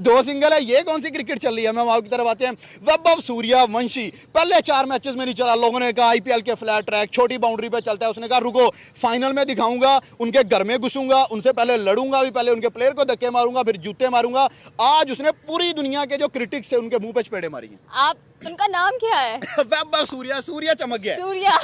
2 single है, ये कौन सी क्रिकेट चल रही है। मैं वहां की तरफ आते हैं। वैभव सूर्यवंशी पहले 4 मैचेस में नहीं चला, लोगों ने कहा आईपीएल के फ्लैट ट्रैक छोटी बाउंड्री पे चलता है, उसने कहा रुको फाइनल में दिखाऊंगा, उनके घर में घुसूंगा, उनसे पहले लड़ूंगा भी, पहले उनके प्लेयर को धक्के मारूंगा, फिर जूते मारूंगा। आज उसने पूरी दुनिया के जो क्रिटिक्स थे उनके मुंह पे चपेड़े मारी हैं। आप उनका नाम क्या है? वैभव सूर्या, सूर्या चमक गया। सूर्या।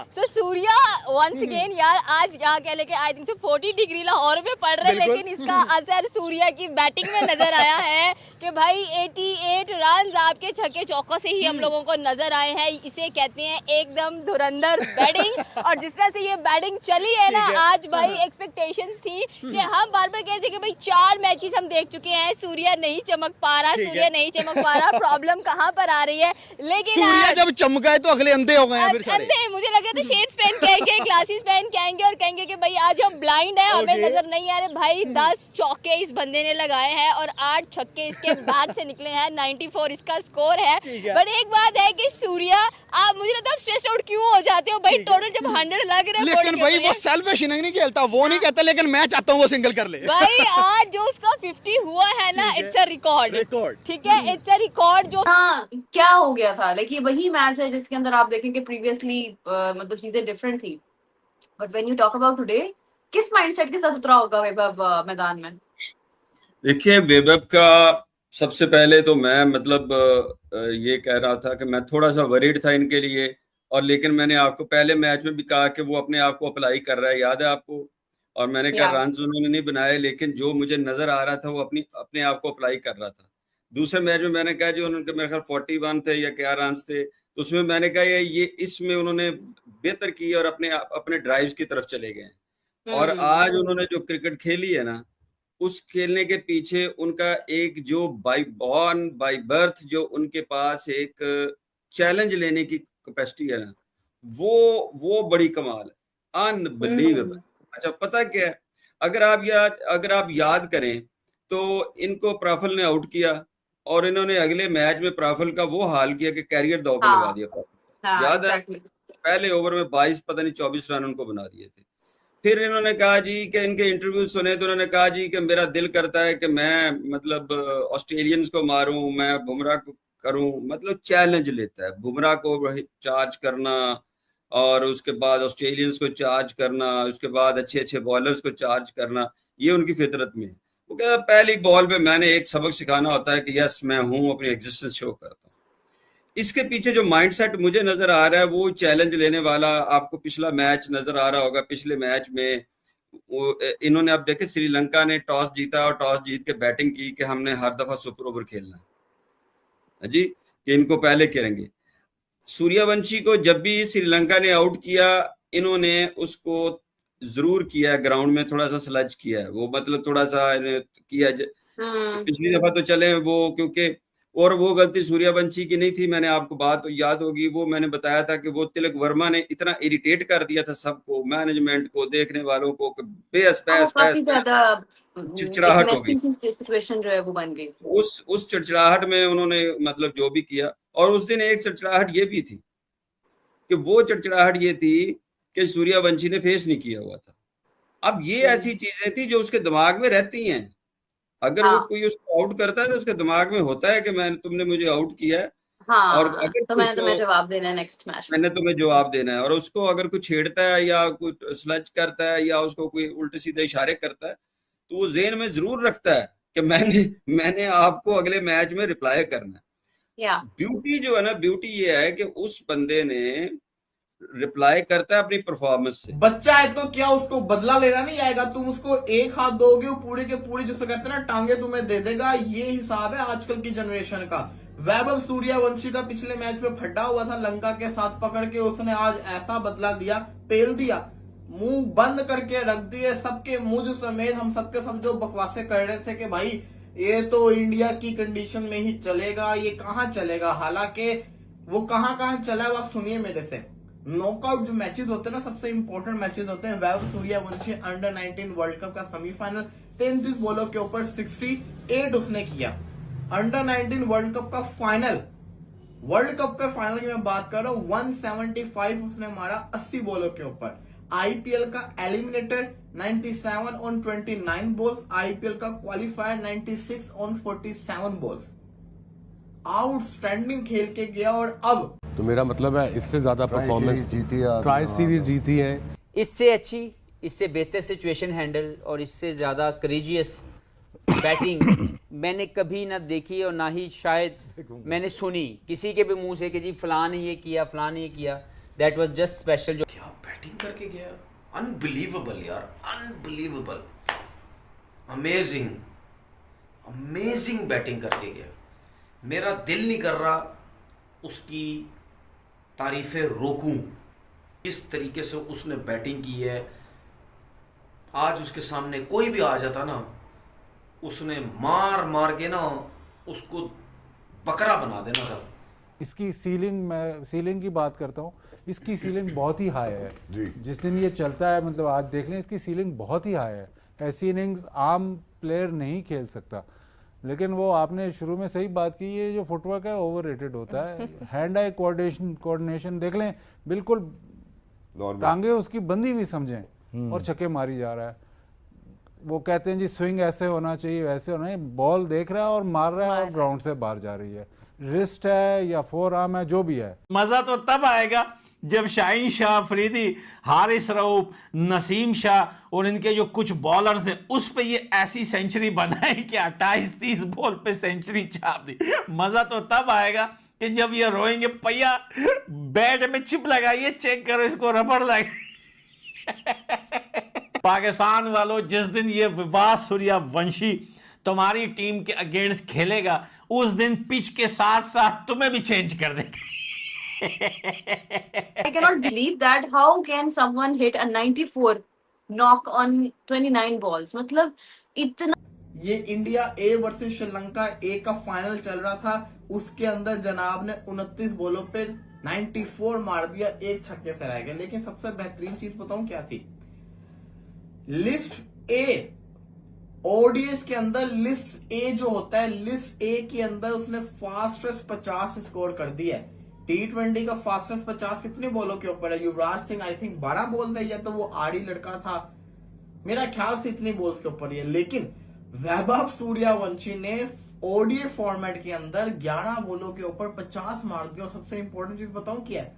सो सूर्या वंस अगेन यार, आज यहाँ कह लेके आई थिंक 40 डिग्री लाहौर में पड़ रहे, लेकिन इसका असर सूर्या की बैटिंग में नजर आया है कि भाई 88 रन आपके छक्के चौकों से ही हम लोगों को नजर आए हैं। इसे कहते हैं एकदम धुरंधर बैटिंग। और जिस तरह से ये बैटिंग चली है ना आज, भाई एक्सपेक्टेशंस थी कि हम बार बार कहते थे कि भाई 4 मैचेस हम देख चुके हैं, सूर्या नहीं चमक पा रहा, सूर्या नहीं चमक पा रहा, प्रॉब्लम कहाँ पर आ रही है। लेकिन सूर्या जब चमका है तो अगले अंधे हो गए हैं फिर सारे। अंधे, मुझे लग रहा था शेड्स पहन के आएंगे, ग्लासेस पहन के आएंगे और कहेंगे कि भाई आज हम ब्लाइंड है, हमें नजर नहीं आ रहे। भाई 10 चौके इस बंदे ने लगाए हैं और 8 छक्के इसके बैट से निकले हैं, 94 इसका स्कोर है। बट एक बात है कि सूर्या, आप मुझे लगता है स्ट्रेस आउट क्यों हो जाते हो भाई, टोटल जब 100 लग रहे हैं। लेकिन भाई वो सेल्फिश इनिंग नहीं खेलता, वो नहीं कहता, लेकिन मैं चाहता हूँ वो सिंगल कर ले। भाई आज जो उसका 50 हुआ है ना, इट्स अ रिकॉर्ड, ठीक है, इट्स अ रिकॉर्ड। जो क्या हो गया था, लाइक ये वही मैच है जिसके अंदर आप देखेंगे प्रीवियसली मतलब चीजें डिफरेंट थी, but when you talk about today, किस माइंडसेट के साथ उतरा होगा वैभव मैदान में? देखिए, वैभव का सबसे पहले तो मैं मतलब ये कह रहा था कि मैं थोड़ा सा वरीड था इनके लिए, और लेकिन मैंने आपको पहले मैच में भी कहा कि वो अपने आप को अप्लाई कर रहा है, याद है आपको, और मैंने कहा रन उन्होंने नहीं बनाए, लेकिन जो मुझे नजर आ रहा था वो अपने आप को अप्लाई कर रहा था। दूसरे मैच में मैंने कहा जो उनके मेरे ख्याल 41 थे या क्या रन थे, तो उसमें मैंने कहा ये इसमें उन्होंने बेहतर की और अपने ड्राइव्स की तरफ चले गए। और आज उन्होंने जो क्रिकेट खेली है ना, उस खेलने के पीछे उनका एक जो बाय बर्थ जो उनके पास एक चैलेंज लेने की कैपेसिटी है ना, वो बड़ी कमाल है, अनबिलीवेबल। अच्छा, पता क्या है, अगर आप याद करें तो इनको प्राफल ने आउट किया और इन्होंने अगले मैच में प्राफल का वो हाल किया कि कैरियर दाव पे लगा दिया। याद है, पहले ओवर में 22 पता नहीं 24 रन उनको बना दिए थे। फिर इन्होंने कहा जी कि इनके इंटरव्यू सुने तो उन्होंने कहा जी कि मेरा दिल करता है कि मैं मतलब ऑस्ट्रेलियंस को मारूं, मैं बुमराह को करूं, मतलब चैलेंज लेता है बुमराह को चार्ज करना और उसके बाद ऑस्ट्रेलियंस को चार्ज करना, उसके बाद अच्छे अच्छे बॉलर्स को चार्ज करना, ये उनकी फितरत में है। वो कहता है पहली बॉल पे मैंने एक सबक सिखाना होता है कि यस मैं हूं, अपनी एग्जिस्टेंस शो करता हूं। इसके पीछे जो माइंडसेट मुझे नजर आ रहा है वो चैलेंज लेने वाला। आपको पिछला मैच नजर आ रहा होगा, पिछले मैच में इन्होंने, अब देखे श्रीलंका ने टॉस जीता और टॉस जीत के बैटिंग की कि हमने हर दफा सुपर ओवर खेलना है जी, कि इनको पहले करेंगे। सूर्यवंशी को जब भी श्रीलंका ने आउट किया, इन्होंने उसको जरूर किया, ग्राउंड में थोड़ा सा स्लज किया है, वो मतलब थोड़ा सा किया। पिछली दफा तो चले वो, क्योंकि और वो गलती सूर्यवंशी की नहीं थी, मैंने आपको बात तो याद होगी, वो मैंने बताया था कि वो तिलक वर्मा ने इतना इरिटेट कर दिया था सबको, मैनेजमेंट को, देखने वालों को, चिड़चिड़ाहट हो गई, सिचुएशन जो है वो बन गई। उस चिड़चिड़ाहट में उन्होंने मतलब जो भी किया। और उस दिन एक चिड़चिड़ाहट ये भी थी कि वो चिड़चिड़ाहट ये थी कि सूर्यवंशी ने फेस नहीं किया हुआ था। अब ये ऐसी चीजें थी जो उसके दिमाग में रहती हैं, अगर वो कोई उसको आउट करता है तो उसके दिमाग में होता है कि तुमने मुझे आउट किया है, और अगर तो मैंने तुम्हें जवाब देना है नेक्स्ट मैच, मैंने तुम्हें जवाब देना है। और उसको अगर कोई छेड़ता है या कोई स्लच करता है या उसको कोई उल्टे सीधे इशारे करता है, तो वो ज़हन में जरूर रखता है कि मैंने आपको अगले मैच में रिप्लाई करना है। ब्यूटी जो है ना, ब्यूटी ये है कि उस बंदे ने रिप्लाई करता है अपनी परफॉर्मेंस से। बच्चा है तो क्या उसको बदला लेना नहीं आएगा? तुम उसको एक हाथ दोगे, वो पूरी के पूरी जिसे कहते हैं ना टांगे तुम्हें दे देगा। ये हिसाब है आजकल की जनरेशन का। वैभव सूर्यवंशी का पिछले मैच में फटा हुआ था लंका के साथ पकड़ के, उसने आज ऐसा बदला दिया, पेल दिया, मुंह बंद करके रख दिए सबके, मुझ समेत हम सबके सब जो बकवासे कर रहे थे कि भाई ये तो इंडिया की कंडीशन में ही चलेगा, ये कहाँ चलेगा। हालांकि वो कहाँ चला है, वो आप सुनिए मेरे से। नॉकआउट जो मैचेस होते हैं ना, सबसे इंपॉर्टेंट मैचेस होते हैं। Vaibhav Suryavanshi under 19 world cup का सेमीफाइनल 33 बॉलों के ऊपर 68 उसने किया। अंडर 19 वर्ल्ड कप का फाइनल, वर्ल्ड कप के फाइनल की मैं बात कर रहा हूँ, 175 उसने मारा 80 बॉलों के ऊपर। आईपीएल का एलिमिनेटर 97 ऑन 29 बॉल्स, आईपीएल का क्वालिफायर 96 ऑन 47 बॉल्स। आउटस्टैंडिंग खेल के गया और अब तो मेरा मतलब है इससे ज्यादा परफॉर्मेंस जीती है, ट्राई सीरीज जीती है, इससे अच्छी, इससे बेहतर सिचुएशन हैंडल और इससे ज़्यादा करेजियस बैटिंग मैंने कभी ना देखी और ना ही शायद मैंने सुनी किसी के भी मुंह से कि जी फलां ने ये किया, फलां ने ये किया। That was just special. जो क्या बैटिंग करके गया, अनबिलीवेबल यार, अनबिलीवेबल, अमेजिंग अमेजिंग बैटिंग करके गया। मेरा दिल नहीं कर रहा उसकी तारीफें रोकूं, जिस तरीके से उसने बैटिंग की है। आज उसके सामने कोई भी आ जाता ना, उसने मार मार के ना उसको बकरा बना देना था। इसकी सीलिंग, मैं सीलिंग की बात करता हूँ, इसकी सीलिंग बहुत ही हाई है। जिस दिन ये चलता है, मतलब आज देख लें, इसकी सीलिंग बहुत ही हाई है। ऐसी इनिंग्स आम प्लेयर नहीं खेल सकता। लेकिन वो आपने शुरू में सही बात की, ये जो फुटवर्क है ओवररेटेड होता है। हैंड आई कोऑर्डिनेशन देख लें, बिल्कुल टांगे उसकी बंदी हुई समझें और छक्के मारी जा रहा है। वो कहते हैं जी स्विंग ऐसे होना चाहिए, वैसे होना चाहिए। बॉल देख रहा है और मार रहा है और ग्राउंड से बाहर जा रही है। रिस्ट है या फोर आर्म है, जो भी है। मजा तो तब आएगा जब शाहीन शाह अफरीदी, हारिस रऊफ, नसीम शाह और इनके जो कुछ बॉलर्स हैं उस पे ये ऐसी सेंचुरी बनाए कि 28-30 बॉल पे सेंचुरी छाप दी। मजा तो तब आएगा कि जब ये रोएंगे, भैया बैट में चिप लगाइए, चेक करो इसको रबड़ लगे। पाकिस्तान वालों, जिस दिन ये विवाह सूर्यवंशी तुम्हारी टीम के अगेंस्ट खेलेगा, उस दिन पिच के साथ साथ तुम्हें भी चेंज कर देंगे। I cannot believe that. How can someone hit a 94 knock on 29 balls? मतलब इतना। ये इंडिया ए वर्सेस श्रीलंका ए का फाइनल चल रहा था, उसके अंदर जनाब ने 29 बॉलों पे 94 मार दिया, एक छक्के से रह गए। लेकिन सबसे बेहतरीन चीज बताऊं क्या थी? लिस्ट ए, ओडीएस के अंदर लिस्ट ए जो होता है, लिस्ट ए के अंदर उसने फास्टेस्ट 50 स्कोर कर दिया है। T20 का फास्टेस्ट 50 कितनी बॉलों के ऊपर है? Yuvraj Singh I think 12 ball थे, या तो वो आड़ी लड़का था, मेरा ख्याल से इतनी बॉल्स के ऊपर ही है। लेकिन वैभव सूर्यवंशी ने ओडीए फॉर्मेट के अंदर 11 बॉलों के ऊपर 50 मार दिया। और सबसे इंपॉर्टेंट चीज बताऊं क्या है?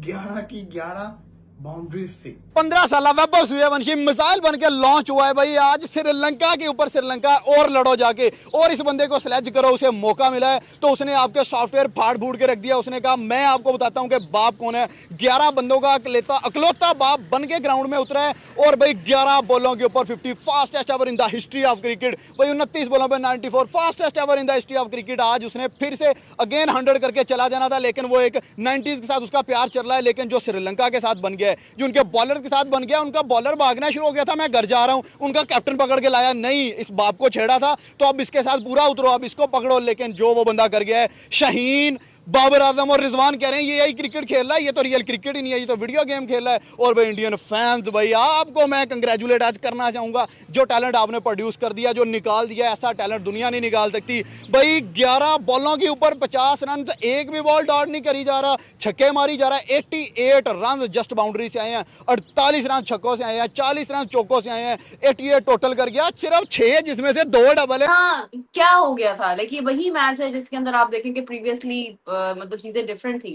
11 की 11 बाउंड्रीज थी। 15 साल वैभव सूर्यवंशी मिसाइल बन के लॉन्च हुआ है भाई। आज श्रीलंका के ऊपर श्रीलंका और लड़ो जाके, और इस बंदे को स्लेज करो। उसे मौका मिला है तो उसने आपके सॉफ्टवेयर फाड़ फूड़ के रख दिया। उसने कहा मैं आपको बताता हूं कि बाप कौन है। 11 बंदों का अकलौता बाप बन के ग्राउंड में उतरा है और भाई 11 बॉलों के ऊपर 50, fastest ever in the history of cricket. भाई 29 बॉलों पर 94, fastest ever in the history of cricket. आज उसने फिर से अगेन 100 करके चला जाना था, लेकिन वो एक 90s के साथ उसका प्यार चल रहा है। लेकिन जो श्रीलंका के साथ बन गया है, जो उनके बॉलर्स के साथ बन गया, उनका बॉलर भागना शुरू हो गया था, मैं घर जा रहा हूं, उनका कैप्टन पकड़ के लाया, नहीं इस बाप को छेड़ा था तो अब इसके साथ पूरा उतरो, अब इसको पकड़ो। लेकिन जो वो बंदा कर गया है, शाहीन, बाबर आजम और रिजवान कह रहे हैं ये यही क्रिकेट खेल रहा है, ये तो रियल क्रिकेट ही नहीं है, ये तो वीडियो गेम खेल रहा है। और भाई इंडियन फैंस, भाई आपको मैं कंग्रेचुलेट आज करना चाहूंगा, जो टैलेंट आपने प्रोड्यूस कर दिया, जो निकाल दिया, ऐसा टैलेंट दुनिया नहीं निकाल सकती। भाई 11 बॉलों के ऊपर 50 रन, एक भी बॉल डॉट नहीं करी जा रहा, छक्के मारी जा रहा है। 88 रन जस्ट बाउंड्री से आए हैं, 48 रन छक्कों से आए हैं, 40 रन चौकों से आए हैं, 88 टोटल कर गया, सिर्फ 6 जिसमें से 2 डबल है। हाँ, क्या हो गया था? लाइक ये वही मैच है जिसके अंदर आप देखेंगे प्रीवियसली मतलब चीजें डिफरेंट थी,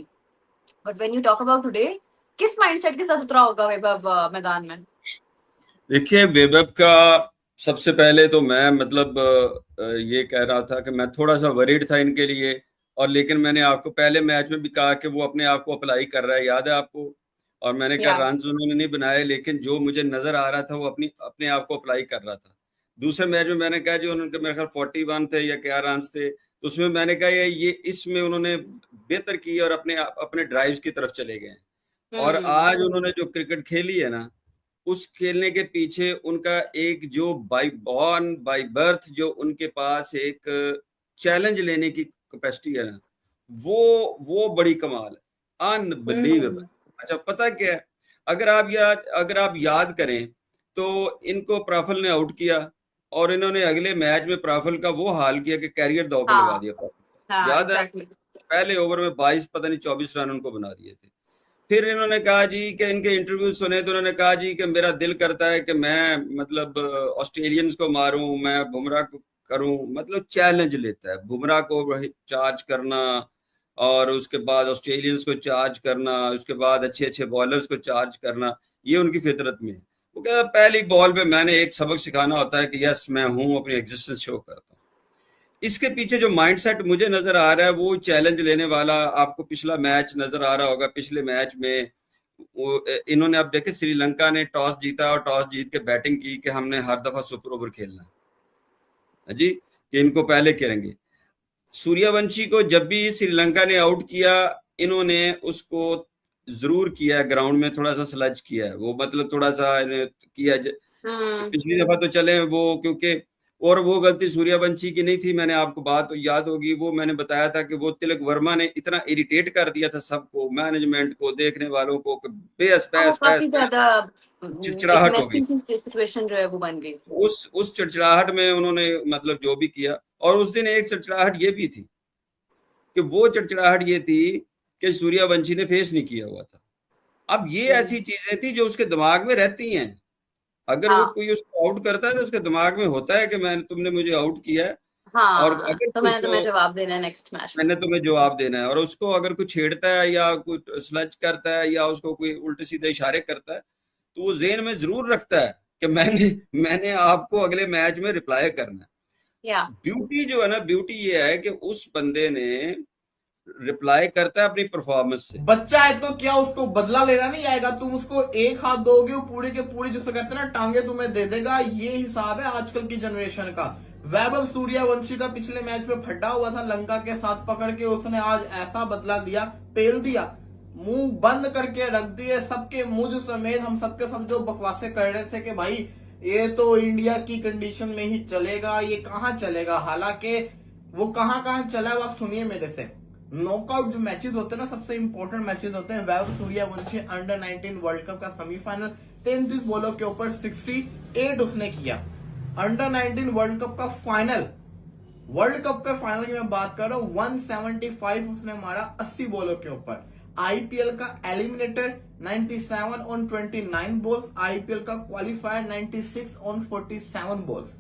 but when you talk about today, किस माइंडसेट के साथ उतरा होगा वैभव मैदान में? देखिए, वैभव का सबसे पहले तो मैं मतलब ये कह रहा था कि मैं थोड़ा सा वरीड था इनके लिए, और लेकिन मैंने आपको पहले मैच में भी कहा कि वो अपने आप को अप्लाई कर रहा है, याद है आपको? और मैंने कहा रन उन्होंने नहीं बनाए, लेकिन जो मुझे नजर आ रहा था वो अपने आप को अप्लाई कर रहा था। दूसरे मैच में मैंने कहा जो उनके मेरे ख्याल 41 थे या क्या रन थे, तो उसमें मैंने कहा ये इसमें उन्होंने बेहतर की और अपने ड्राइव्स की तरफ चले गए। और आज उन्होंने जो क्रिकेट खेली है ना, उस खेलने के पीछे उनका एक जो बाय बॉर्न बाय बर्थ जो उनके पास एक चैलेंज लेने की कैपेसिटी है ना, वो बड़ी कमाल है, अनबिलीवेबल। अच्छा, पता क्या है, अगर आप याद करें तो इनको प्राफल ने आउट किया और इन्होंने अगले मैच में प्राफल का वो हाल किया कि कैरियर दाव पे लगा दिया। याद है? पहले ओवर में 22 पता नहीं 24 रन उनको बना दिए थे। फिर इन्होंने कहा जी कि इनके इंटरव्यू सुने तो उन्होंने कहा जी कि मेरा दिल करता है कि मैं मतलब ऑस्ट्रेलियंस को मारूं, मैं बुमराह को करूं, मतलब चैलेंज लेता है बुमराह को चार्ज करना और उसके बाद ऑस्ट्रेलियंस को चार्ज करना, उसके बाद अच्छे अच्छे बॉलर्स को चार्ज करना, ये उनकी फितरत में है। वो कहता पहली बॉल पे मैंने एक सबक सिखाना होता है कि यस मैं हूं, अपनी एग्जिस्टेंस शो करता हूं। इसके पीछे जो माइंडसेट मुझे नजर आ रहा है वो चैलेंज लेने वाला। आपको पिछला मैच नजर आ रहा होगा, पिछले मैच में वो इन्होंने, अब देखे श्रीलंका ने टॉस जीता और टॉस जीत के बैटिंग की कि हमने हर दफा सुपर ओवर खेलना है जी, कि इनको पहले करेंगे। सूर्यवंशी को जब भी श्रीलंका ने आउट किया, इन्होंने उसको जरूर किया, ग्राउंड में थोड़ा सा स्लज किया है, वो मतलब थोड़ा सा किया। पिछली दफा तो चले वो, क्योंकि और वो गलती सूर्यवंशी की नहीं थी, मैंने आपको बात तो याद होगी, वो मैंने बताया था कि वो तिलक वर्मा ने इतना इरिटेट कर दिया था सबको, मैनेजमेंट को, देखने वालों को, चिड़चिड़ाहट हो गई, सिचुएशन जो है वो बन गई। उस चिड़चिड़ाहट में उन्होंने मतलब जो भी किया। और उस दिन एक चिड़चिड़ाहट ये भी थी कि वो चिड़चिड़ाहट ये थी कि सूर्यवंशी ने फेस नहीं किया हुआ था। अब ये ऐसी चीजें थी जो उसके दिमाग में रहती हैं, अगर वो कोई उसको आउट करता है तो उसके दिमाग में होता है कि तुमने मुझे आउट किया है, और अगर तो मैंने तुम्हें जवाब देना है नेक्स्ट मैच, मैंने तुम्हें जवाब देना है। और उसको अगर कुछ छेड़ता है या कुछ स्लच करता है या उसको कोई उल्टे सीधे इशारे करता है, तो वो ज़हन में जरूर रखता है कि मैंने आपको अगले मैच में रिप्लाई करना है। ब्यूटी जो है ना, ब्यूटी ये है कि उस बंदे ने रिप्लाई करता है अपनी परफॉर्मेंस से। बच्चा है तो क्या उसको बदला लेना नहीं आएगा? तुम उसको एक हाथ दोगे, वो पूरी के पूरी जिसे कहते हैं ना टांगे तुम्हें दे देगा। ये हिसाब है आजकल की जनरेशन का। वैभव सूर्यवंशी का पिछले मैच में फटा हुआ था लंका के साथ पकड़ के, उसने आज ऐसा बदला दिया, पेल दिया, मुंह बंद करके रख दिए सबके, मुझ समेत हम सबके सब जो बकवासे कर रहे थे कि भाई ये तो इंडिया की कंडीशन में ही चलेगा, ये कहाँ चलेगा। हालांकि वो कहाँ चला है, आप सुनिए मेरे से। नॉकआउट जो मैचेस होते हैं ना, सबसे इंपॉर्टेंट मैचेस होते हैं। Vaibhav Suryavanshi under 19 world cup का सेमीफाइनल 33 बॉलों के ऊपर 68 उसने किया। अंडर 19 वर्ल्ड कप का फाइनल की मैं बात कर रहा हूँ, 175 उसने मारा 80 बॉलों के ऊपर। आईपीएल का एलिमिनेटर 97 ऑन 29 बॉल्स, आईपीएल का क्वालिफायर 96 ऑन 47 बॉल्स।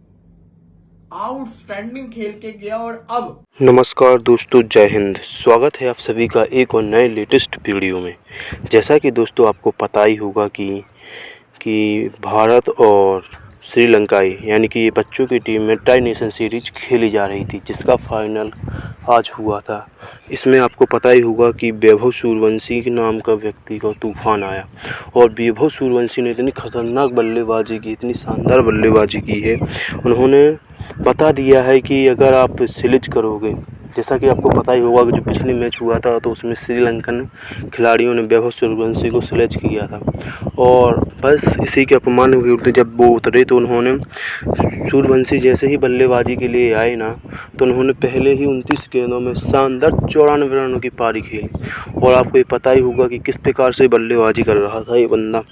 आउटस्टैंडिंग खेल के गया। और अब नमस्कार दोस्तों, जय हिंद। स्वागत है आप सभी का एक और नए लेटेस्ट वीडियो में। जैसा कि दोस्तों आपको पता ही होगा कि भारत और श्रीलंका यानी कि ये बच्चों की टीम में ट्राई नेशन सीरीज खेली जा रही थी, जिसका फाइनल आज हुआ था। इसमें आपको पता ही होगा कि वैभव सूर्यवंशी के नाम का व्यक्ति का तूफान आया, और वैभव सूर्यवंशी ने इतनी खतरनाक बल्लेबाजी की, इतनी शानदार बल्लेबाजी की है। उन्होंने बता दिया है कि अगर आप सिलेज करोगे, जैसा कि आपको पता ही होगा कि जो पिछले मैच हुआ था तो उसमें श्रीलंकन खिलाड़ियों ने वैभव सूर्यवंशी को सिलेज किया था, और बस इसी के अपमान में जब वो उतरे तो उन्होंने सूर्यवंशी जैसे ही बल्लेबाजी के लिए आए ना, तो उन्होंने पहले ही 29 गेंदों में शानदार 94 रनों की पारी खेली। और आपको ये पता ही होगा कि किस प्रकार से बल्लेबाजी कर रहा था ये बंदा।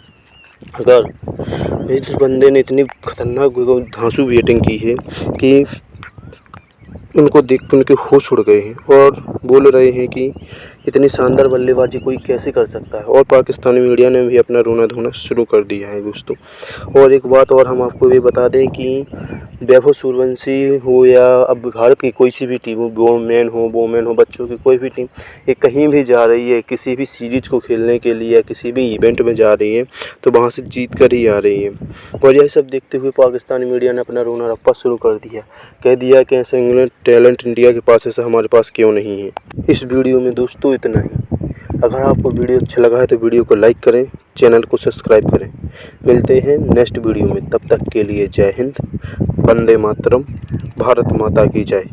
अगर इस बंदे ने इतनी खतरनाक धांसू बैटिंग की है कि उनको देख के उनके होश उड़ गए हैं, और बोल रहे हैं कि इतनी शानदार बल्लेबाजी कोई कैसे कर सकता है। और पाकिस्तानी मीडिया ने भी अपना रोना धोना शुरू कर दिया है दोस्तों। और एक बात और हम आपको ये बता दें कि वैभव सूर्यवंशी हो या अब भारत की कोई सी भी टीम हो, वोमेन हो, बच्चों की कोई भी टीम, ये कहीं भी जा रही है किसी भी सीरीज को खेलने के लिए या किसी भी इवेंट में जा रही है, तो वहाँ से जीत कर ही आ रही है। और यह सब देखते हुए पाकिस्तानी मीडिया ने अपना रोना रप्पा शुरू कर दिया, कह दिया कि ऐसा इंग्लैंड टैलेंट इंडिया के पास ऐसा हमारे पास क्यों नहीं है। इस वीडियो में दोस्तों इतना ही। अगर आपको वीडियो अच्छा लगा है तो वीडियो को लाइक करें, चैनल को सब्सक्राइब करें। मिलते हैं नेक्स्ट वीडियो में, तब तक के लिए जय हिंद, वंदे मातरम, भारत माता की जय।